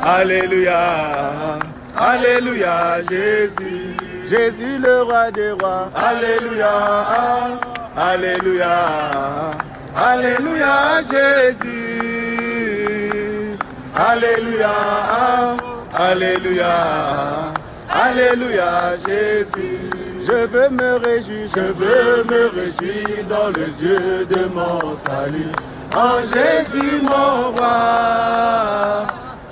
Alléluia, Alléluia, Jésus, Jésus le roi des rois. Alléluia, Alléluia, Alléluia, Jésus. Alléluia, Alléluia, Alléluia, Jésus. Je veux me réjouir dans le Dieu de mon salut. En Jésus mon roi,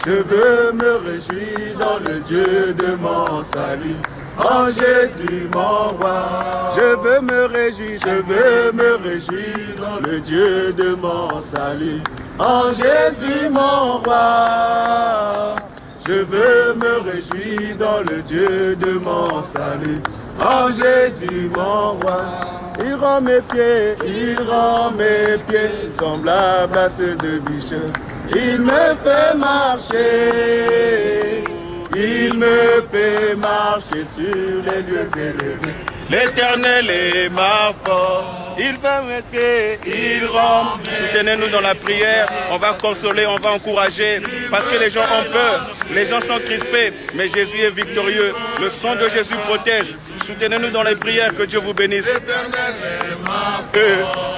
je veux me réjouir dans le Dieu de mon salut. En Jésus mon roi, je veux me réjouir dans le Dieu de mon salut. En Jésus mon roi, je veux me réjouir dans le Dieu de mon salut. En Jésus mon roi, il rend mes pieds semblables à ceux de biche. Il me fait marcher sur les lieux élevés. L'Éternel est ma force, il va mes pieds, il rend. Soutenez-nous dans la prière, on va consoler, on va encourager, parce que les gens ont peur, les gens sont crispés, mais Jésus est victorieux, le sang de Jésus protège. Soutenez-nous dans les prières, que Dieu vous bénisse.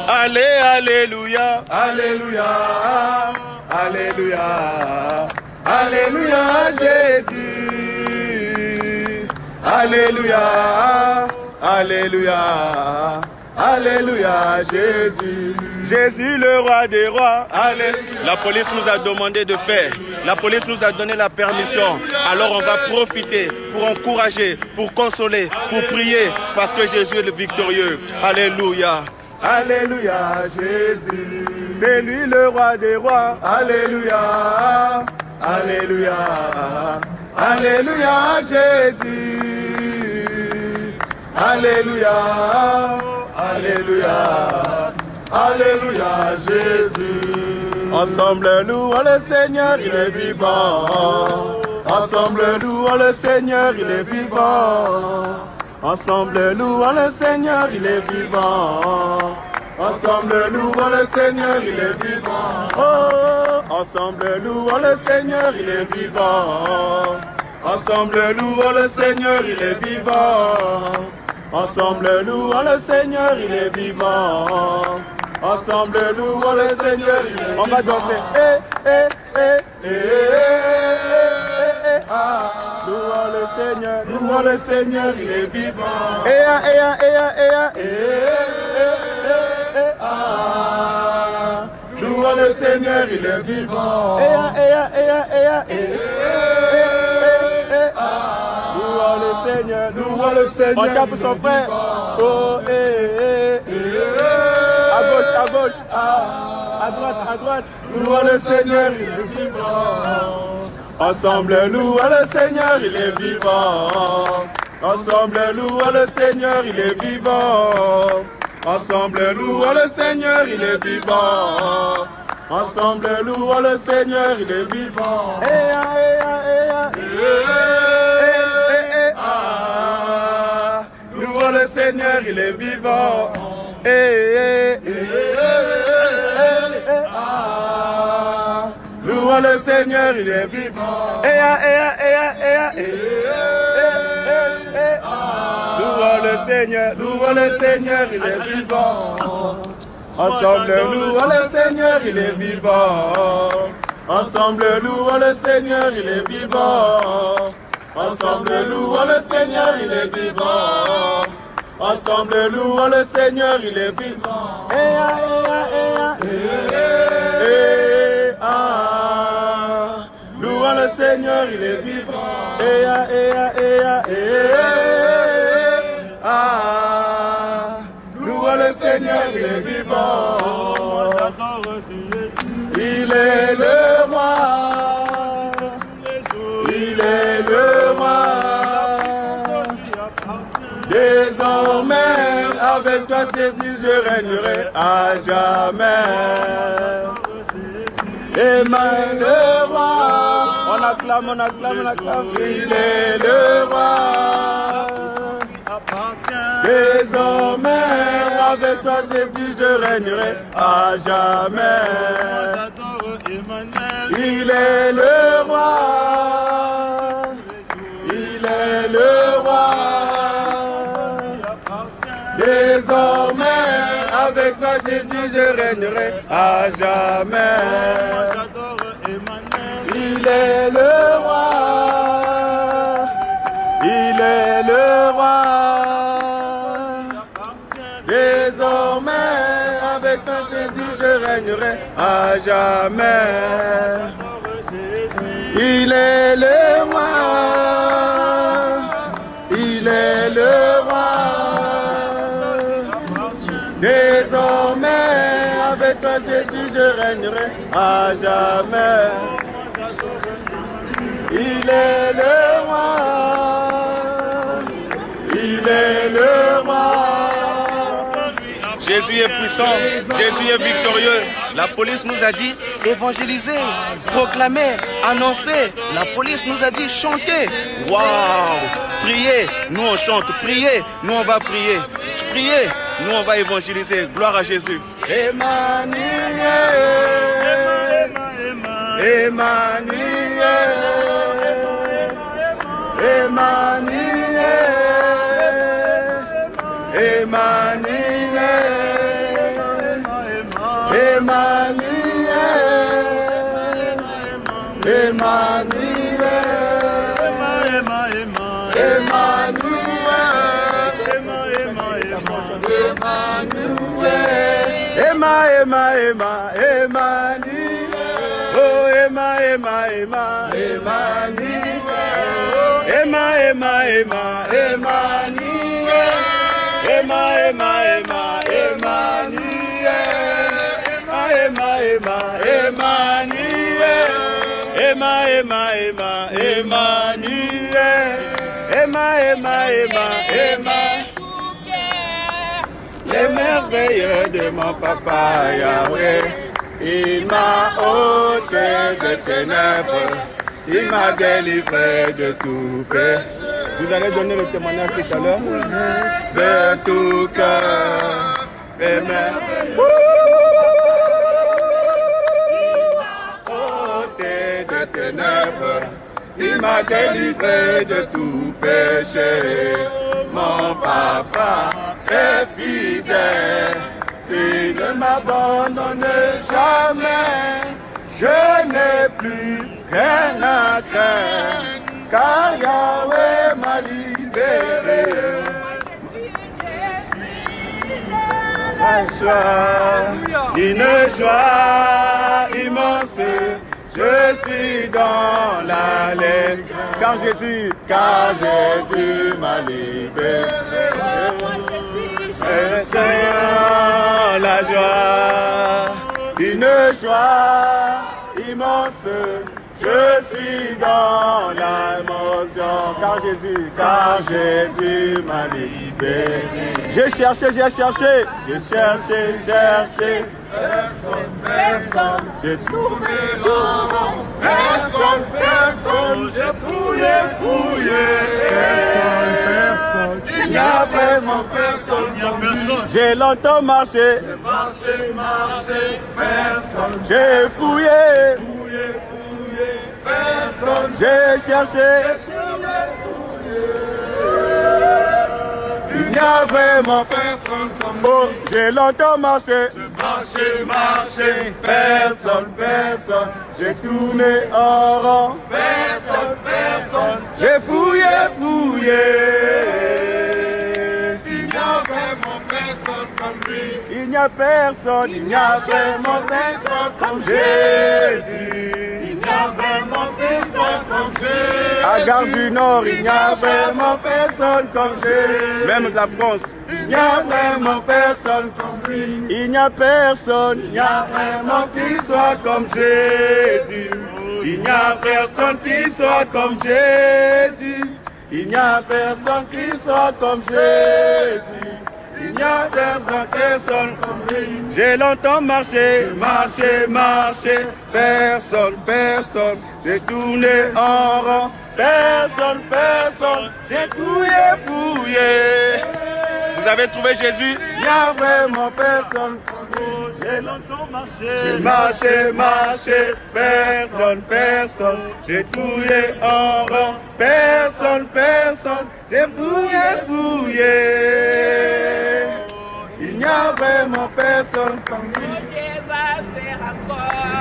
Allez, Alléluia, Alléluia, Alléluia, Alléluia, Jésus. Alléluia, Alléluia, Alléluia, Jésus. Jésus le roi des rois. Alléluia. La police nous a demandé de faire. La police nous a donné la permission. Alors on va profiter pour encourager, pour consoler, pour prier, parce que Jésus est le victorieux. Alléluia. Alléluia, Jésus. C'est lui le roi des rois. Alléluia. Alléluia. Alléluia, Jésus. Alléluia. Alléluia. Alléluia, Jésus. Ensemble louons le Seigneur, il est vivant. Ensemble louons le Seigneur, il est vivant. Ensemble louons le Seigneur, il est vivant. Ensemble louons le Seigneur, il est vivant. Oh, ensemble louons le Seigneur, il est vivant. Ensemble louons le Seigneur, il est vivant. Ensemble louons le Seigneur, il est vivant. Ensemble louons le Seigneur, il est vivant. On va danser. Louons le Seigneur, il est vivant. Louons le Seigneur, il est vivant. Louons le Seigneur. On tape son frère. Oh, à gauche, à gauche. À droite, à droite. Louons le Seigneur, il est vivant. Ensemble, louons le Seigneur, il est vivant. Ensemble, louons le Seigneur, il est vivant. Ensemble, louons le Seigneur, il est vivant. Ensemble, louons le Seigneur, il est vivant. Louons le Seigneur, il est vivant. Louons le Seigneur, il est vivant. Louons le Seigneur, il est vivant. Ensemble, louons le Seigneur, il est vivant. Ensemble, louons le Seigneur, il est vivant. Ensemble, louons le Seigneur, il est vivant. Ensemble, louons le Seigneur, il est vivant. Louons le Seigneur, il est vivant. Louons le Seigneur, il est vivant. Il est le roi. Il est le roi. Désormais, avec toi, Jésus, je régnerai à jamais. Emmanuel le roi. On acclame, on acclame, on acclame. Il est le roi. Désormais, avec toi, Jésus, je régnerai à jamais. Il est le roi. Il est le roi. Désormais, avec toi Jésus, je régnerai à jamais. Il est le roi. Il est le roi. Désormais, avec toi Jésus, je régnerai à jamais. Il est le roi. Il est le roi. Désormais, avec toi Jésus, je régnerai à jamais. Il est le roi. Il est le roi. Jésus est puissant, Jésus est victorieux. La police nous a dit évangéliser, proclamer, annoncer. La police nous a dit chanter. Waouh! Prier, nous on chante. Prier, nous on va prier. Prier, nous on va évangéliser. Gloire à Jésus. Emmanuel, Emmanuel, Emmanuel, Emmanuel, Emmanuel, Emmanuel, oh Emmanuel, Emmanuel, les merveilles de mon papa Yahweh, il m'a ôté des ténèbres, il m'a délivré de tout péché. Vous allez donner le témoignage tout à l'heure. De tout cœur, les merveilles. Des ténèbres, il m'a délivré de tout péché. Mon papa est fidèle, il ne m'abandonne jamais. Je n'ai plus rien à craindre, car Yahweh m'a libéré. Une joie immense, je suis dans la laisse, car Jésus m'a libéré. Je suis dans la joie, une joie immense, je suis dans l'émotion, car Jésus m'a libéré. J'ai cherché, personne, j'ai tourné rond, personne, j'ai fouillé, personne, il n'y a vraiment personne, j'ai longtemps marché, personne, j'ai fouillé, personne, j'ai cherché, il n'y a vraiment personne comme moi. J'ai longtemps marché, personne, j'ai tourné en rond, personne, j'ai fouillé, il n'y a vraiment personne comme lui, il n'y a vraiment personne comme Jésus. Il n'y a vraiment personne comme Jésus. À Gare du Nord, il n'y a vraiment personne comme Jésus. Même de la France, il n'y a vraiment personne comme lui. Il n'y a personne, vraiment qui soit comme Jésus. Il n'y a personne qui soit comme Jésus. Il n'y a personne qui soit comme Jésus. Il n'y a personne comme lui. J'ai longtemps marché, personne, j'ai tourné en rond, personne, j'ai fouillé. Vous avez trouvé Jésus? Il n'y a vraiment personne comme lui. j'ai longtemps marché. J'ai marché, personne. J'ai fouillé en rang, personne. J'ai fouillé. Il n'y a vraiment personne comme lui.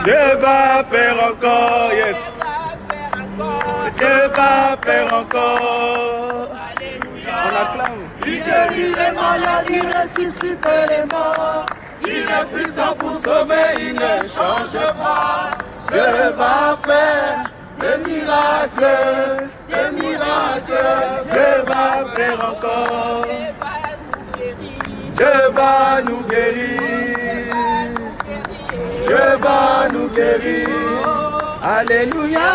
Dieu va faire encore, yes. Dieu va faire encore. On acclame. Il guérit les maladies, ressuscite les morts. Il est puissant pour sauver, il ne change pas. Dieu va faire des miracles. Dieu va faire encore. Dieu va nous guérir. Dieu va nous guérir. Alléluia.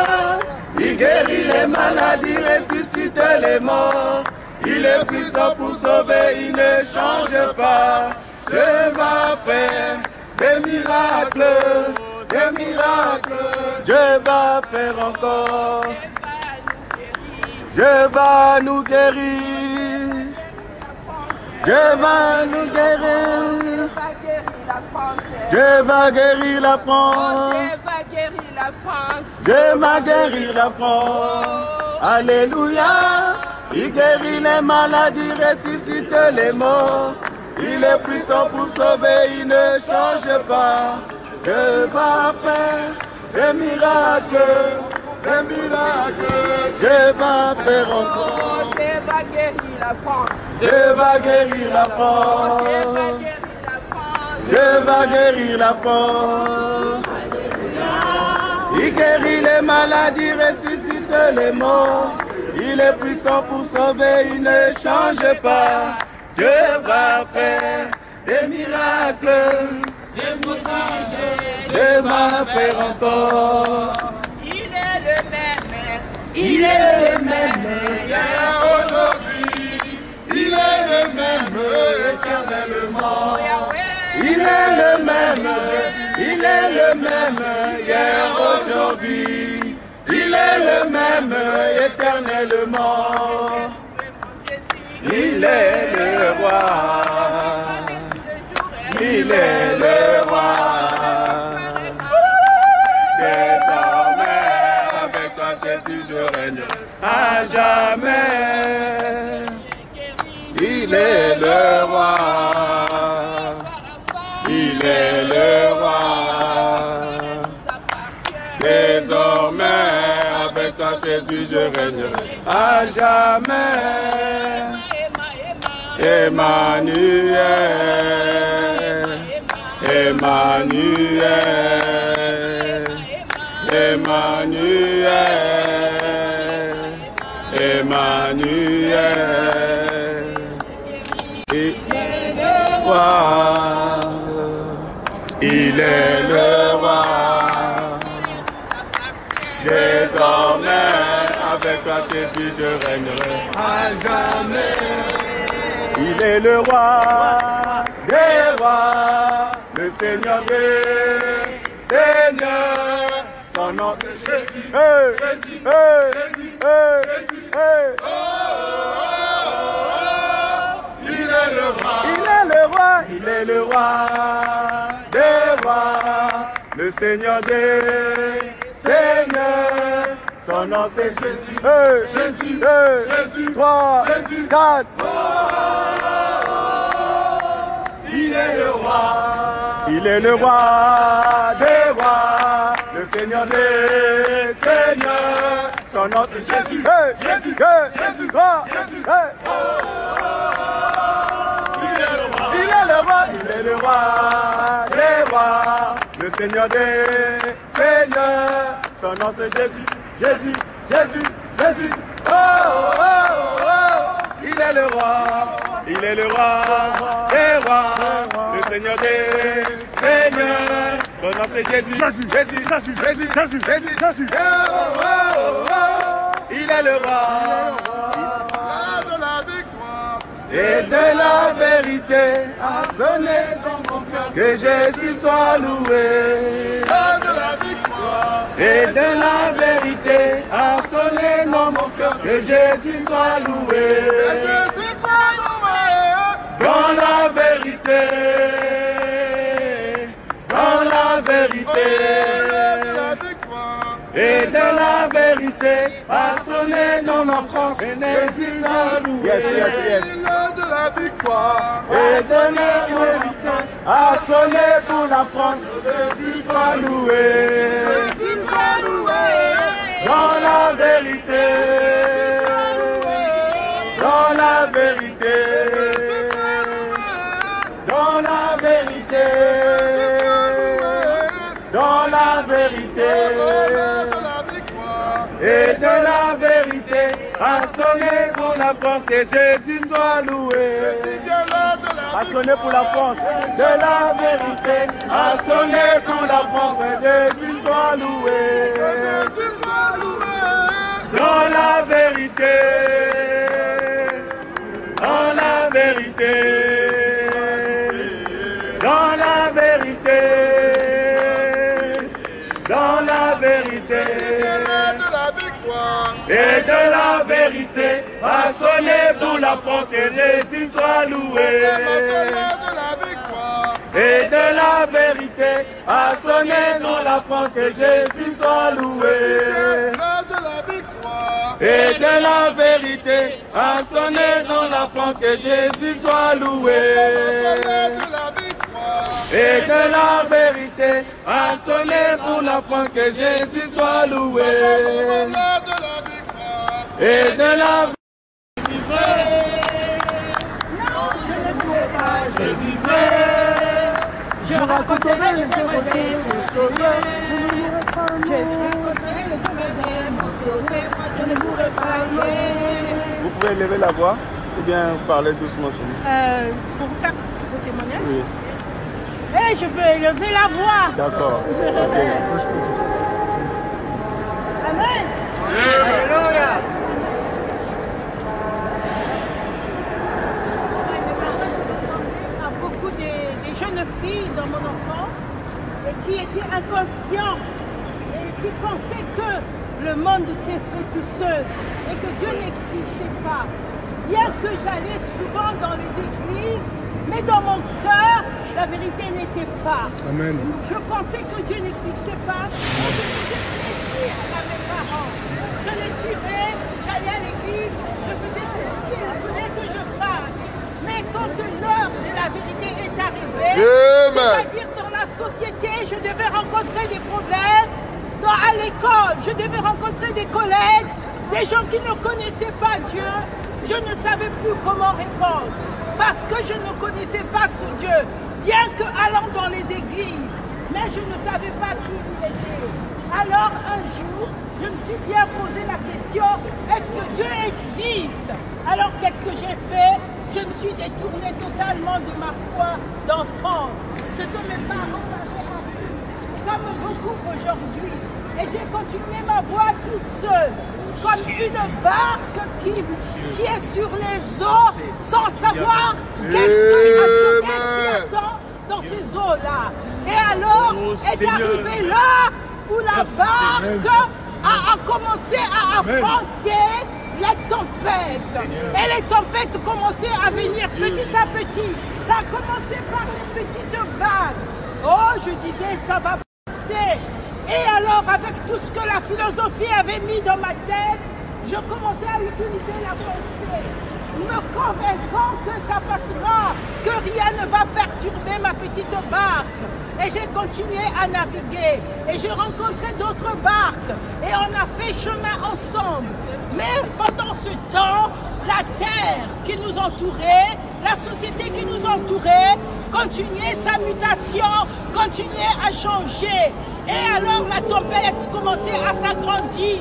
Il guérit les maladies, ressuscite les morts. Il est puissant pour sauver, il ne change pas. Dieu va faire des miracles. Dieu va faire encore. Dieu va nous guérir. Dieu va nous guérir. Dieu va guérir la France. Dieu va guérir la France. Alléluia. Il guérit les maladies, ressuscite les morts. Il est puissant pour sauver, il ne change pas. Dieu va faire des miracles. Dieu va faire encore. Dieu va guérir la France. Dieu va guérir la France. Dieu va guérir la France. Il guérit les maladies, ressuscite les morts. Il est puissant pour sauver, il ne change pas. Dieu va faire des miracles. Dieu va faire encore. Il est le même. Hier, aujourd'hui, il est le même éternellement. Il est le même, hier, aujourd'hui, il est le même éternellement. Il est le roi, il est le roi. Désormais, avec toi Jésus, je règne à jamais. Il est le roi. Il est le roi. Désormais, avec toi Jésus, je régnerai à jamais. Emmanuel, Emmanuel, Emmanuel, Emmanuel. Il est le roi. Désormais, avec toi Jésus, je règnerai à jamais. Il est le roi des rois, le Seigneur des seigneurs. Son nom c'est Jésus. Hey, Jésus, Jésus, Jésus, il est le roi. Il est le roi des rois, le Seigneur des seigneurs. Son nom c'est Jésus. Jésus, Jésus, 3, 4. Il est le roi. Il est le roi des rois, le Seigneur des seigneurs. Son nom c'est Jésus. Jésus, Jésus, 3, il est le roi des rois, le Seigneur des seigneurs. Son nom c'est Jésus, Jésus, Jésus, Jésus. Oh, oh, oh, oh. Il est le roi des rois, le Seigneur des seigneurs. Son nom c'est Jésus, Jésus, Jésus, Jésus, Jésus, Jésus, Jésus, Jésus. Oh, oh, oh, oh. Il est le roi de la victoire et de la vérité, a sonné dans mon cœur que Jésus soit loué. De la victoire et de la vérité, a sonné dans mon cœur que Jésus soit loué. Que Jésus soit loué dans la vérité la vérité a sonné dans la France. Et Jésus a loué. De la victoire. Et de la vérité a sonné pour la France. Jésus soit loué. Jésus soit loué. Dans la vérité. Dans la vérité. Dans la vérité. Dans la vérité. Et de la vérité a sonné pour la France. Et Jésus soit loué. A sonné pour la France. De la vérité a sonné pour la France. Et Jésus soit loué. Dans la vérité. Dans la vérité. Dans la vérité. Dans la vérité. Et de la vérité a sonné pour la France. Et Jésus soit loué. Et de la vérité a sonné dans la France. Et Jésus soit loué. Et de la vérité a sonné dans la France. Que Jésus soit loué. Et de la vérité a sonné pour la France. Que Jésus soit loué. Et de la je vivrai. Je raconterai les œuvres de mon Sauveur. Je ne mourrai pas. Je raconterai les œuvres de mon Sauveur. Je ne mourrai pas. Vous pouvez lever la voix ou bien parler doucement sur nous. Pour faire vos témoignages. Oui. Eh, je peux élever la voix. D'accord. Amen. Alléluia. À beaucoup des jeunes filles dans mon enfance et qui étaient inconscients et qui pensaient que le monde s'est fait tout seul et que Dieu n'existait pas. Bien que j'allais souvent dans les églises, mais dans mon cœur, la vérité n'était pas. Amen. Je pensais que Dieu n'existait pas. Je faisais plaisir à mes parents. Je les suivais, j'allais à l'église, je faisais tout ce qu'ils voulaient que je fasse. Mais quand l'heure de la vérité est arrivée, c'est-à-dire dans la société, je devais rencontrer des problèmes. À l'école, je devais rencontrer des collègues, des gens qui ne connaissaient pas Dieu. Je ne savais plus comment répondre parce que je ne connaissais pas ce Dieu. Bien que allant dans les églises, mais je ne savais pas qui il était. Alors un jour, je me suis bien posé la question, est-ce que Dieu existe? Alors qu'est-ce que j'ai fait? Je me suis détournée totalement de ma foi d'enfance. Ce que mes parents m'avaient appris, comme beaucoup aujourd'hui. Et j'ai continué ma voie toute seule, comme une barque qui est sur les eaux, sans savoir qu'est-ce qui attend dans ces eaux-là. Et alors est arrivée l'heure où la barque a commencé à affronter les tempêtes. Et les tempêtes commençaient à venir petit à petit. Ça a commencé par les petites vagues. Oh, je disais, ça va passer. Et alors, avec tout ce que la philosophie avait mis dans ma tête, je commençais à utiliser la pensée, me convainquant que ça passera, que rien ne va perturber ma petite barque. Et j'ai continué à naviguer. Et j'ai rencontré d'autres barques. Et on a fait chemin ensemble. Mais pendant ce temps, la terre qui nous entourait, la société qui nous entourait, continuait sa mutation, continuait à changer. Et alors la tempête commençait à s'agrandir.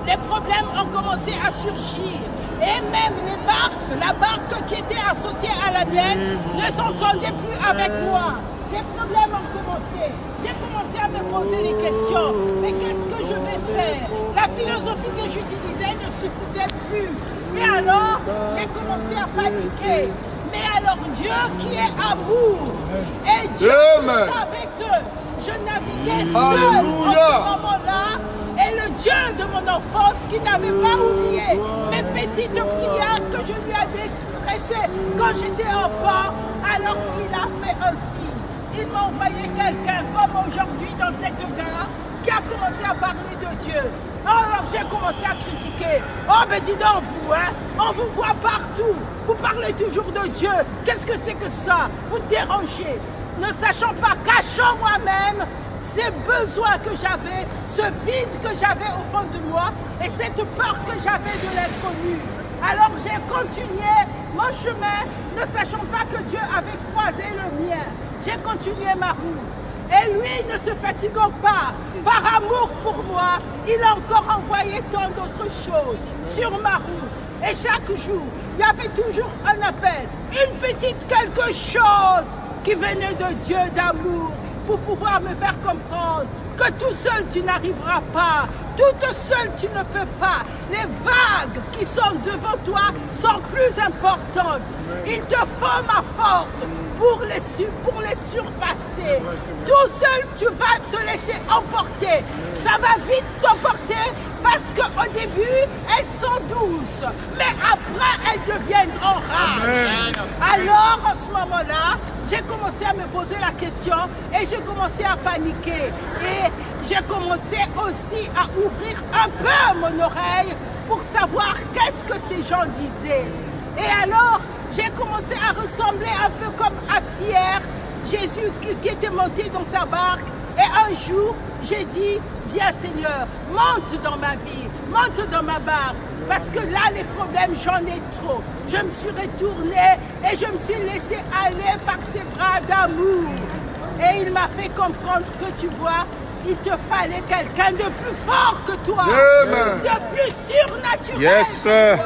Les problèmes ont commencé à surgir. Et même les barques, la barque qui était associée à la mienne, ne s'entendait plus avec moi. Les problèmes ont commencé. J'ai commencé à me poser les questions. Mais qu'est-ce que je vais faire? La philosophie que j'utilisais ne suffisait plus. Et alors, j'ai commencé à paniquer. Mais alors Dieu qui est amour, et Dieu savait que je naviguais seul en ce moment-là, et le Dieu de mon enfance qui n'avait pas oublié mes petites prières que je lui ai dressées quand j'étais enfant, alors il a fait un signe. Il m'a envoyé quelqu'un comme aujourd'hui dans cette gare qui a commencé à parler de Dieu. Alors j'ai commencé à critiquer. Oh ben dis donc vous, hein, on vous voit partout. Vous parlez toujours de Dieu. Qu'est-ce que c'est que ça? Vous dérangez. Ne sachant pas, cachant moi-même ces besoins que j'avais, ce vide que j'avais au fond de moi et cette peur que j'avais de l'inconnu. Alors j'ai continué mon chemin, ne sachant pas que Dieu avait croisé le mien. J'ai continué ma route. Et lui, ne se fatiguant pas, par amour pour moi, il a encore envoyé tant d'autres choses sur ma route. Et chaque jour, il y avait toujours un appel, une petite quelque chose qui venait de Dieu d'amour pour pouvoir me faire comprendre que tout seul tu n'arriveras pas, toute seule tu ne peux pas. Les vagues qui sont devant toi sont plus importantes. Il te faut ma force pour les surpasser. Tout seul tu vas te laisser emporter. Ça va vite t'emporter parce qu'au début elles sont douces, mais après elles deviendront rares. Alors en ce moment-là, j'ai commencé à me poser la question et j'ai commencé à paniquer. Et j'ai commencé aussi à ouvrir un peu mon oreille pour savoir qu'est-ce que ces gens disaient. Et alors, j'ai commencé à ressembler un peu comme à Pierre, Jésus qui était monté dans sa barque. Et un jour, j'ai dit, viens Seigneur, monte dans ma vie, monte dans ma barque. Parce que là, les problèmes, j'en ai trop. Je me suis retournée et je me suis laissée aller par ses bras d'amour. Et il m'a fait comprendre que tu vois, il te fallait quelqu'un de plus fort que toi, de plus surnaturel. Yes, sir.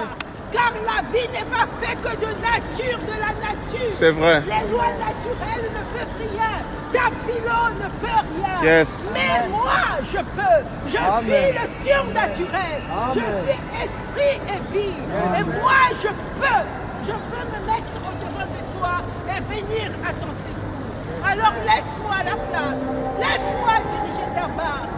Car la vie n'est pas faite que de nature, de la nature. C'est vrai. Les lois naturelles ne peuvent rien. Ta philo ne peut rien. Yes. Mais moi, je peux. Je suis le surnaturel. Je suis esprit et vie. Et moi, je peux me mettre au-devant de toi et venir à ton secours. Alors laisse-moi la place. Laisse-moi diriger ta barque.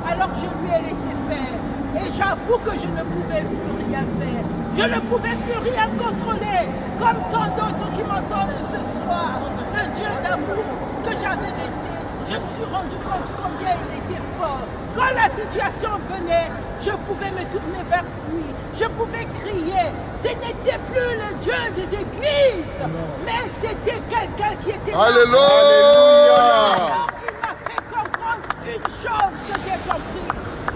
Alors je lui ai laissé faire. Et j'avoue que je ne pouvais plus rien faire. Je ne pouvais plus rien contrôler. Comme tant d'autres qui m'entendent ce soir. Le Dieu d'amour que j'avais laissé, je me suis rendu compte combien il était fort. Quand la situation venait, je pouvais me tourner vers lui. Je pouvais crier. Ce n'était plus le Dieu des églises, mais c'était quelqu'un qui était là. Alléluia. Alors il m'a fait comprendre une chose que j'ai compris.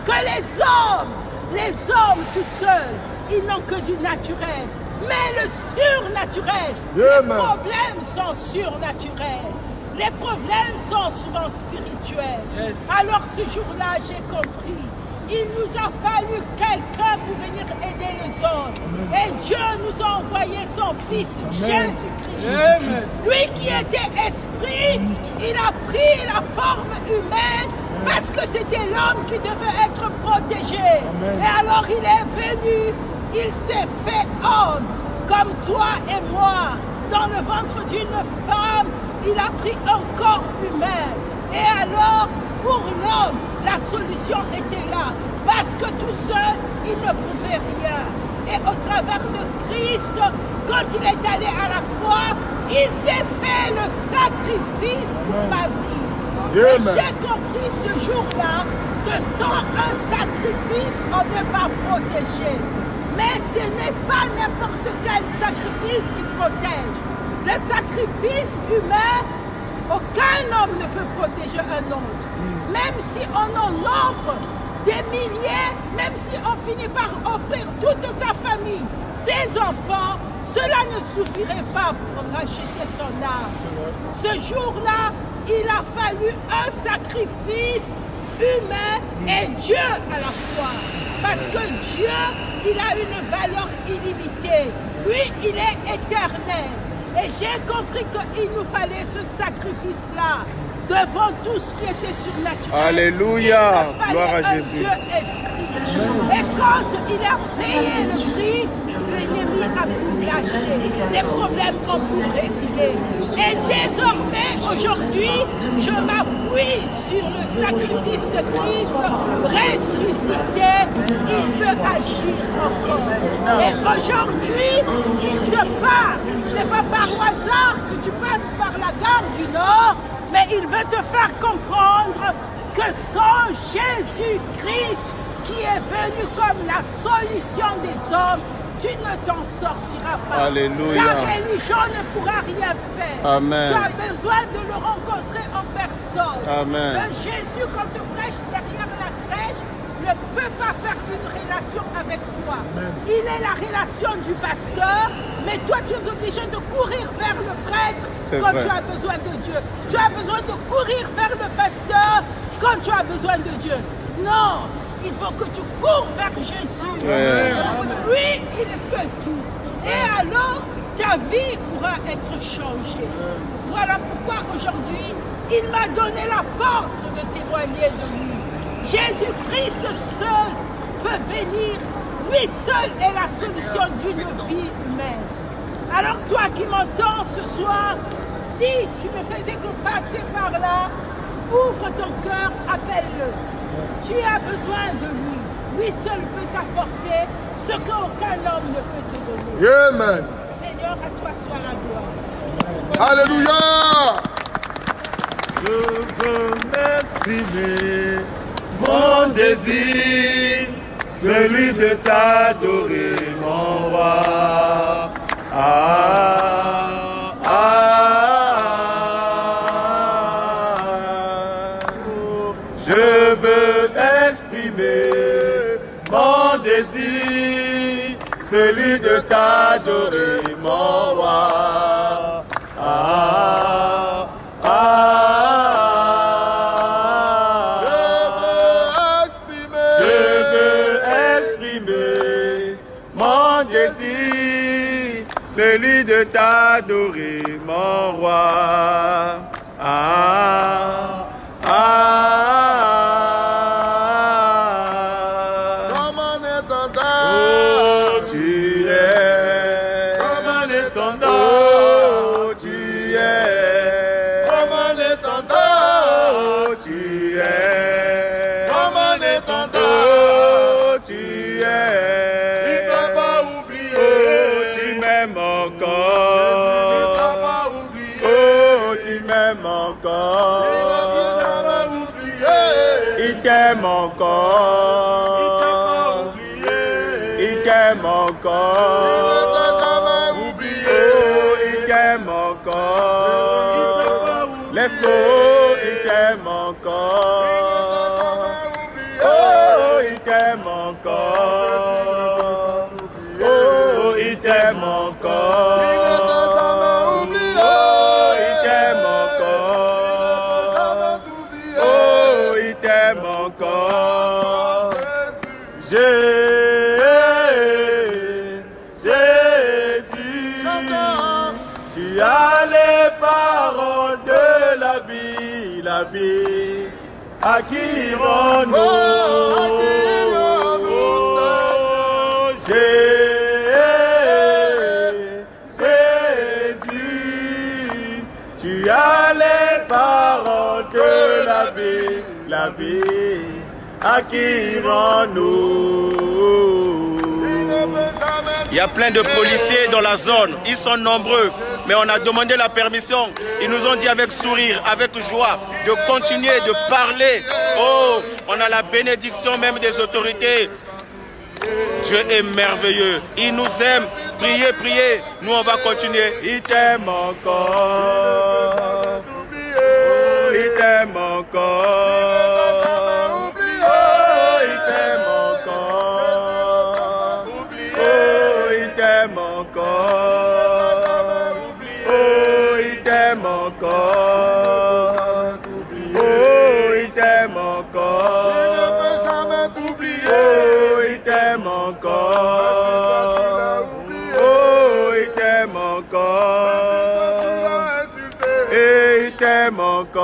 Que les hommes tout seuls, ils n'ont que du naturel. Mais le surnaturel, les problèmes sont surnaturels. Les problèmes sont souvent spirituels. Yes. Alors ce jour-là, j'ai compris. Il nous a fallu quelqu'un pour venir aider les hommes. Et Dieu nous a envoyé son Fils, Jésus-Christ. Lui qui était esprit, il a pris la forme humaine parce que c'était l'homme qui devait être protégé. Et alors il est venu, il s'est fait homme, comme toi et moi. Dans le ventre d'une femme, il a pris un corps humain. Et alors, pour l'homme, la solution était là. Parce que tout seul, il ne pouvait rien. Et au travers de Christ, quand il est allé à la croix, il s'est fait le sacrifice pour ma vie. Et j'ai compris ce jour-là que sans un sacrifice, on n'est pas protégé. Mais ce n'est pas n'importe quel sacrifice qui protège. Le sacrifice humain, aucun homme ne peut protéger un autre. Même si on en offre des milliers, même si on finit par offrir toute sa famille, ses enfants, cela ne suffirait pas pour racheter son âme. Ce jour-là, il a fallu un sacrifice humain et Dieu à la fois. Parce que Dieu, il a une valeur illimitée. Lui, il est éternel. Et j'ai compris qu'il nous fallait ce sacrifice-là devant tout ce qui était surnaturel. Alléluia. Il nous fallait un Dieu esprit. Et quand il a payé le prix, l'ennemi a pu lâcher. Les problèmes ont pu résider. Et désormais, aujourd'hui, je m'appuie sur le sacrifice de Christ ressuscité. Il peut agir encore. Et aujourd'hui, il te parle. Ce n'est pas par hasard que tu passes par la gare du Nord, mais il veut te faire comprendre que sans Jésus-Christ, qui est venu comme la solution des hommes, tu ne t'en sortiras pas. Alléluia. Ta religion ne pourra rien faire. Amen. Tu as besoin de le rencontrer en personne. Amen. Mais Jésus, quand tu prêches derrière la crèche, ne peut pas faire une relation avec toi. Amen. Il est la relation du pasteur, mais toi tu es obligé de courir vers le prêtre quand tu as besoin de Dieu. Tu as besoin de courir vers le pasteur quand tu as besoin de Dieu. Non, il faut que tu cours vers Jésus. Lui, il peut tout. Et alors, ta vie pourra être changée. Voilà pourquoi aujourd'hui, il m'a donné la force de témoigner de lui. Jésus-Christ seul peut venir. Lui seul est la solution d'une vie humaine. Alors toi qui m'entends ce soir, si tu ne faisais que passer par là, ouvre ton cœur, appelle-le. Tu as besoin de lui. Lui seul peut t'apporter ce qu'aucun homme ne peut te donner. Amen. Seigneur, à toi soit la gloire. Alléluia. Je veux m'exprimer mon désir, celui de t'adorer, mon roi. Je veux exprimer mon désir, celui de t'adorer, mon roi. Je veux exprimer mon désir, celui de t'adorer, mon roi. Comme un étendard, oh, tu es. Comme un étendard, oh, tu es. Comme un étendard, oh, tu es. Comme un étendard, oh, tu es. Il t'a pas oublié, oh, tu m'aimes encore. Il t'a pas oublié, oh, tu m'aimes encore. Il t'aime encore. Il t'a pas oublié. Il t'aime encore. Il ne t'a jamais oublié. Oh, il t'aime encore. Il t'a pas oublié. Let's go. Il t'aime encore. Il ne t'a jamais oublié. Oh, il t'aime encore. Oh, il t'aime encore. Il ne t'a jamais oublié. Oh, il t'aime encore. Oh, il t'aime encore. Jésus, tu as les paroles de la vie, à qui irons-nous? Jésus, tu as les paroles de la vie, à qui irons-nous? Il y a plein de policiers dans la zone, ils sont nombreux, mais on a demandé la permission. Ils nous ont dit avec sourire, avec joie, de continuer de parler. Oh, on a la bénédiction même des autorités. Dieu est merveilleux, il nous aime. Priez, priez, nous on va continuer. Il t'aime encore. Il t'aime encore. Il t'aime encore. Oh, il t'aime encore. Oh, il t'aime encore. Oh, il t'aime encore. Il ne peut jamais t'oublier. Oh, il t'aime encore. Oh, il t'aime encore. Et il t'aime encore.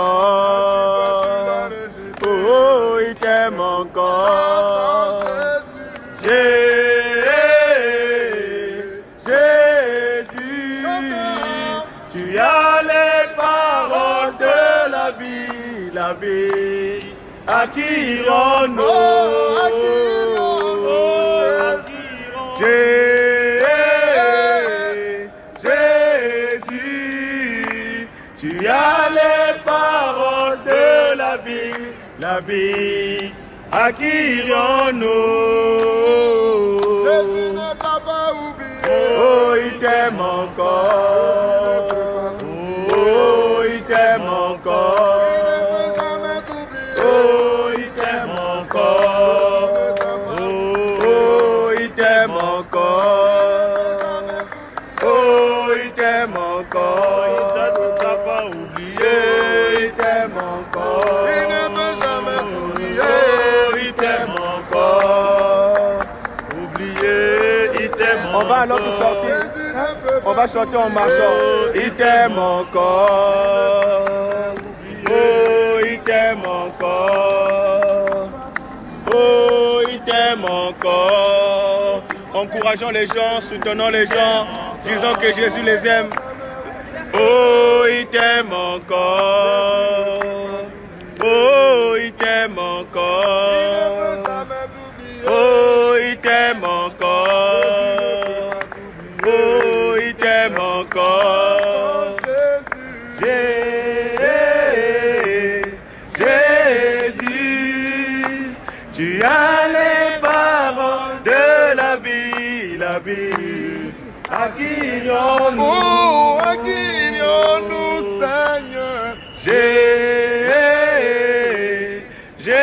Oh, il t'aime encore. Jésus, tu as les paroles de la vie, à qui irons-nous? Jésus, tu as les paroles de la vie, À qui irions-nous? Jésus ne t'a pas oublié. Oh, il t'aime encore. Oh, il t'aime encore. Il ne peut jamais t'oublier. Oh, il t'aime encore. Oh, il t'aime encore. Oh, il t'aime encore. Il ne t'a pas oublié. Il t'aime encore. Il ne peut jamais t'oublier. Oh, il t'aime encore. Oublié, il t'aime encore. On va alors sortir. Jésus ne peut On va chanter en marchant. Il t'aime encore. Oh, il t'aime encore. Oh, il t'aime encore. Encourageons les gens, soutenons les gens, disons que Jésus les aime. Oh, il t'aime encore. Oh, il t'aime encore. Oh, il t'aime encore. Oh, il t'aime encore. Jésus, tu as les paroles de la vie, la vie. À qui irions-nous? Oh, à qui irions-nous, Seigneur? Jésus,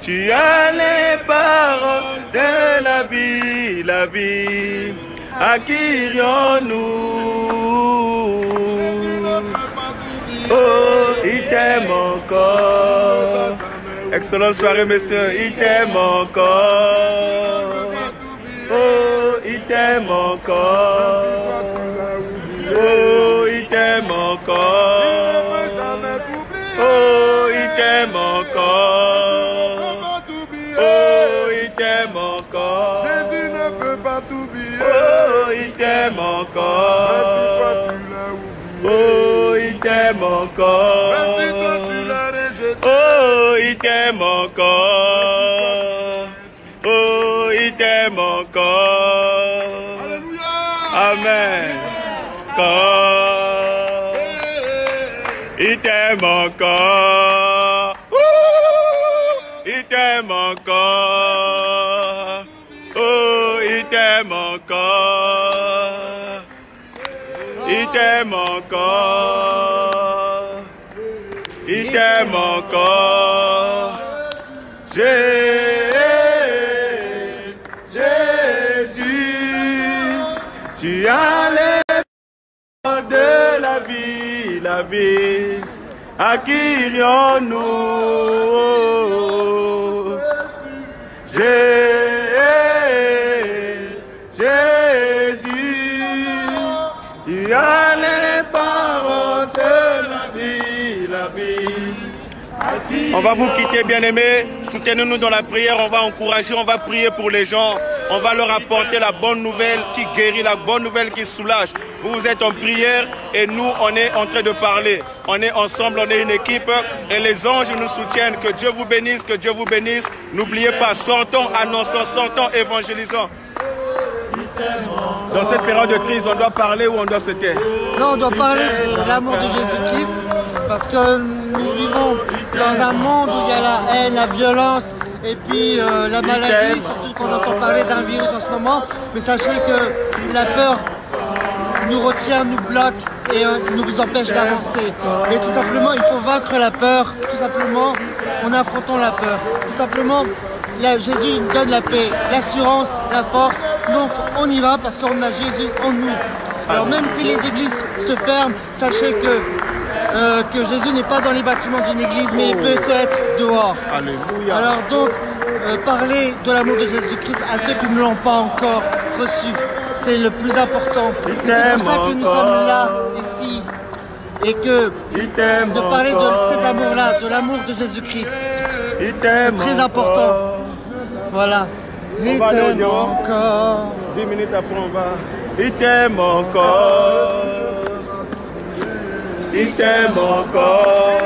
tu as les paroles de la vie, la vie. À qui irions-nous? Oh, il t'aime encore. Excellente soirée, messieurs. Il t'aime encore. Oh, il t'aime encore. Oh, il t'aime encore. Oh, il t'aime encore. Oh, il t'aime encore. Jésus ne peut pas t'oublier. Oh, il t'aime encore. Même si toi tu l'as oublié. Oh, il t'aime encore. Même si toi tu l'as rejeté. Oh, il t'aime encore. Oh, il t'aime encore. Alléluia. Amen. Encore. Il t'aime encore. Il t'aime encore. Oh, il t'aime encore. Il t'aime encore. Il t'aime encore. Jésus, tu as les paroles de la vie, la vie. À qui irions-nous? Jésus, tu as les paroles de la vie, la vie. On va vous quitter, bien-aimés. Soutenez-nous dans la prière. On va encourager, on va prier pour les gens. On va leur apporter la bonne nouvelle qui guérit, la bonne nouvelle qui soulage. Vous êtes en prière et nous, on est en train de parler. On est ensemble, on est une équipe et les anges nous soutiennent. Que Dieu vous bénisse, que Dieu vous bénisse. N'oubliez pas, sortons, annonçons, sortons, évangélisons. Dans cette période de crise, on doit parler ou on doit se taire? Non, on doit parler de l'amour de Jésus-Christ parce que nous vivons dans un monde où il y a la haine, la violence et puis la maladie, surtout qu'on entend parler d'un virus en ce moment. Mais sachez que la peur nous retient, nous bloque et nous empêche d'avancer. Et tout simplement, il faut vaincre la peur, tout simplement en affrontant la peur. Tout simplement, Jésus nous donne la paix, l'assurance, la force. Donc on y va parce qu'on a Jésus en nous. Alors même si les églises se ferment, sachez que Jésus n'est pas dans les bâtiments d'une église, mais il peut être dehors. Alléluia. Alors donc, parler de l'amour de Jésus-Christ à ceux qui ne l'ont pas encore reçu, c'est le plus important. C'est pour ça que nous sommes là, ici, et que de parler de cet amour-là, de l'amour de Jésus-Christ, c'est très important. Voilà. Il t'aime encore. 10 minutes après, on va. Il t'aime encore. Il t'aime encore.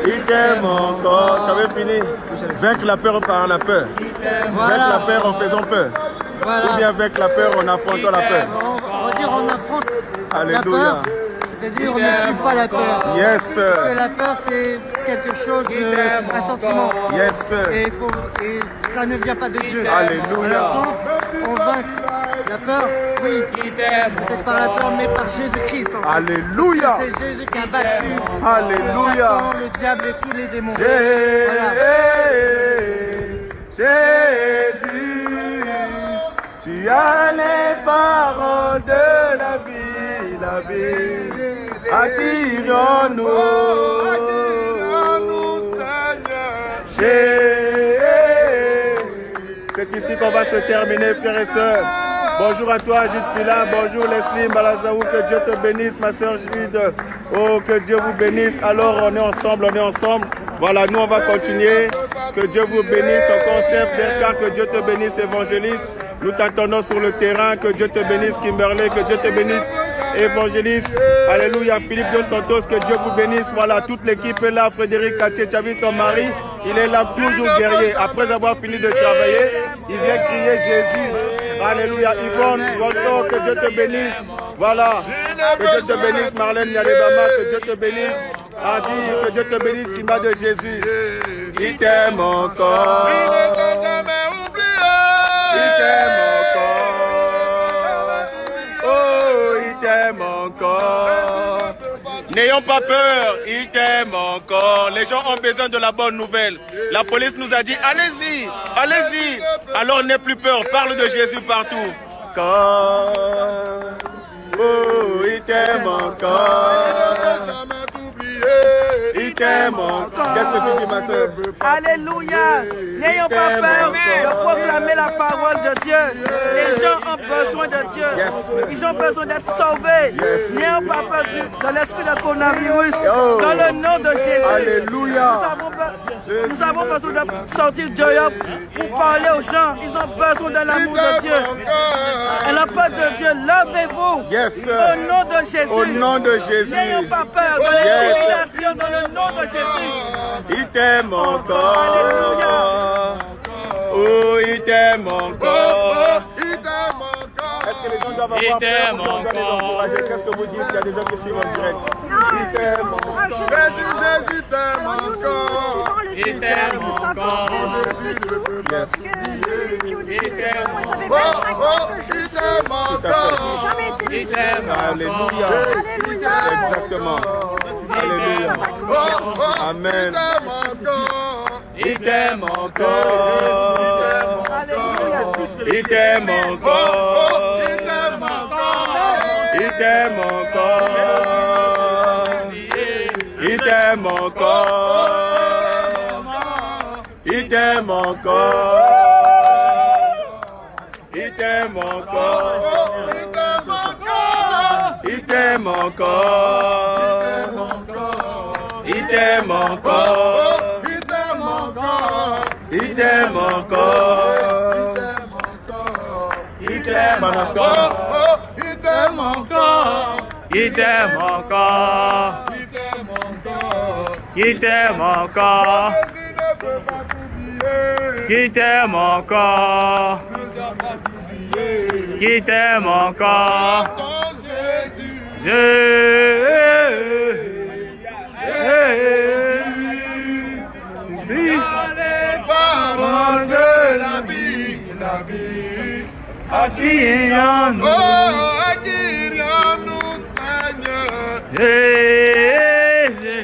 Il t'aime encore. Tu avais fini. Vaincre la peur par la peur. Voilà. Vaincre la peur en faisant peur. Voilà. Ou bien vaincre la peur en affrontant la peur. On va dire on affronte Alléluia. la peur, C'est-à-dire, on ne fuit pas la peur. Yes. Parce que la peur, c'est quelque chose un sentiment. Yes. Et ça ne vient pas de Dieu. Alléluia. Alors donc, on vaincre la peur, oui, peut-être par la peur, mais par Jésus-Christ. En fait. Alléluia. C'est Jésus qui a battu Alléluia. Satan, le diable et tous les démons. Jésus, tu as les paroles de la vie, attire-nous, c'est ici qu'on va se terminer, frères et sœurs. Bonjour à toi, Jude Fila. Bonjour, Leslie Mbalazaou. Que Dieu te bénisse, ma soeur Jude. Oh, que Dieu vous bénisse. Alors, on est ensemble, Voilà, nous, on va continuer. Que Dieu vous bénisse. Encore, chef d'Erka, que Dieu te bénisse, évangéliste. Nous t'attendons sur le terrain. Que Dieu te bénisse, Kimberley. Que Dieu te bénisse, évangéliste. Alléluia, Philippe de Santos. Que Dieu vous bénisse. Voilà, toute l'équipe est là. Frédéric Katché, tu as vu ton mari? Il est là, toujours guerrier. Après avoir fini de travailler, il vient crier Jésus. Alléluia, Yvonne, que Dieu te bénisse. Voilà, que Dieu te bénisse, Marlène Yalebama, que Dieu te bénisse. Adi, que Dieu te bénisse, Simba de Jésus. Il t'aime encore. Il ne t'a jamais oublié. Il t'aime encore. Oh, il t'aime encore. N'ayons pas peur, il t'aime encore. Les gens ont besoin de la bonne nouvelle. La police nous a dit, allez-y, allez-y. Alors n'aie plus peur, parle de Jésus partout. Oh, il t'aime encore. Il t'aime encore. Qu'est-ce que tu dis, ma soeur? Alléluia. N'ayons pas peur de proclamer la parole de Dieu. Les gens ont besoin de Dieu. Ils ont besoin d'être sauvés. N'ayons pas peur de l'esprit de coronavirus. Dans le nom de Jésus. Alléluia. Nous avons besoin de sortir dehors pour parler aux gens. Ils ont besoin de l'amour de Dieu. Et la peur de Dieu, lavez-vous. Au nom de Jésus. Au nom de Jésus. N'ayons pas peur de l'intimidation dans le nom de Jésus. Il t'aime encore. Alléluia. Oh, il t'aime encore. Il t'aime encore. Est-ce que les gens doivent avoir peur? Qu'est-ce que vous dites? Il y a des gens qui suivent en direct. Il t'aime encore. Jésus t'aime encore. Il t'aime encore. Jésus le peuple. Il t'aime encore. Il t'aime. Alléluia. Exactement. Alléluia. Amen. Il t'aime encore. Il t'aime encore. Il t'aime encore. Il t'aime encore. Il t'aime encore. Il t'aime encore. Il t'aime encore. Il t'aime encore. Il t'aime encore. Il t'aime encore. Il t'aime encore. Il t'aime encore. Il t'aime encore. Qui t'aime encore. Qui t'aime encore. Jésus. Parole de la vie. Attire-nous. Oh, attire-nous, Seigneur. Jésus.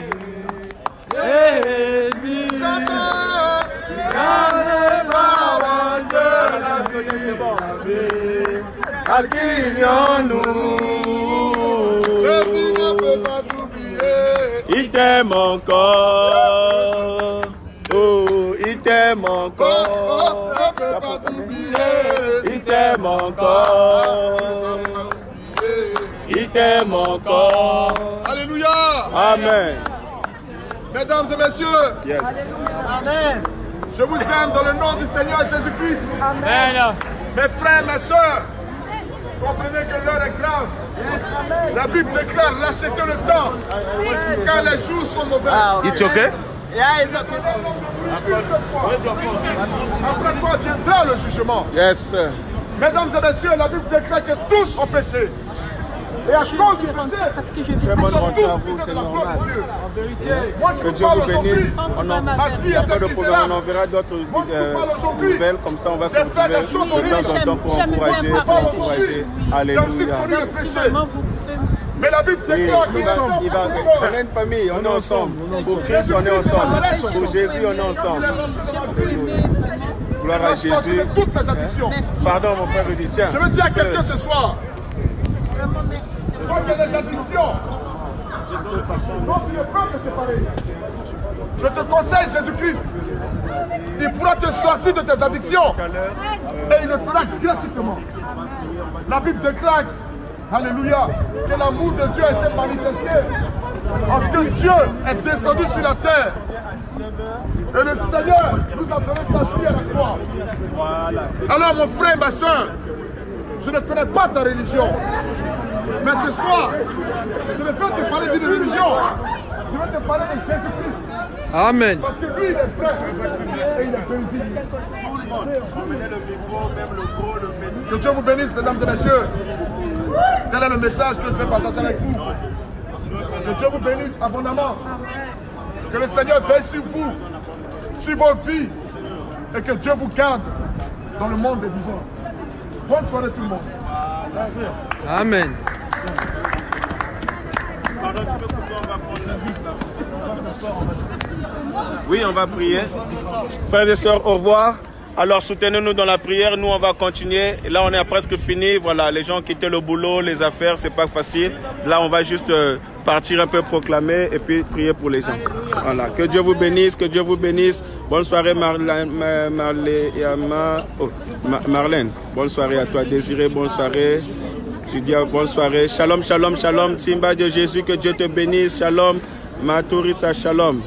Parole de la vie. Attire-nous. Jésus ne peut pas t'oublier. Il t'aime encore. Oh, il t'aime encore. Il t'aime encore. Il t'aime encore. Alléluia. Amen. Mesdames et messieurs. Yes. Amen. Je vous aime dans le nom du Seigneur Jésus-Christ. Amen. Mes frères, mes sœurs, comprenez que l'heure est grave. La Bible déclare, rachetez le temps, car les jours sont mauvais. It's okay? Après quoi viendra le jugement. Yes. Mesdames et messieurs, la Bible déclare que tous ont péché. Et à cause du péché, parce que je très bonne rentrée à vous, c'est normal. Que Dieu vous bénisse. Il n'y a pas de problème, on enverra d'autres nouvelles, comme ça on va se retrouver de temps en temps pour encourager. Alléluia. Mais la Bible déclare que on est une famille, on est ensemble. Pour Christ, on est ensemble. Pour Jésus, on est ensemble. Gloire à Jésus. de toutes mes addictions. Pardon, mon frère Rudy, tiens. Je veux dire à quelqu'un ce soir, quand il y a des addictions, dont tu ne peux te séparer, je te conseille Jésus-Christ. Il pourra te sortir de tes addictions et il le fera gratuitement. La Bible déclare, alléluia, que l'amour de Dieu a été manifesté parce que Dieu est descendu sur la terre et le Seigneur nous a donné sa vie à la croix. Alors mon frère et ma soeur, je ne connais pas ta religion, mais ce soir, je ne vais pas te parler d'une religion, je vais te parler de Jésus-Christ. Amen. Parce que lui, il est vrai et il est bénédit. Que Dieu vous bénisse, mesdames et messieurs. Tel est le message que je vais partager avec vous. Que Dieu vous bénisse abondamment. Que le Seigneur veille sur vous, sur vos vies, et que Dieu vous garde dans le monde des vivants. Bonne soirée tout le monde. Amen. Oui, on va prier. Frères et sœurs, au revoir. Alors soutenez-nous dans la prière, nous on va continuer. Et là on est presque fini, voilà, les gens quittaient le boulot, les affaires, c'est pas facile. Là on va juste partir un peu proclamer et puis prier pour les gens. Voilà, que Dieu vous bénisse, que Dieu vous bénisse. Bonne soirée Marlène, bonne soirée à toi. Désiré, bonne soirée. Julia, bonne soirée. Shalom, shalom, shalom. Simba de Jésus, que Dieu te bénisse. Shalom, Maturisa, shalom.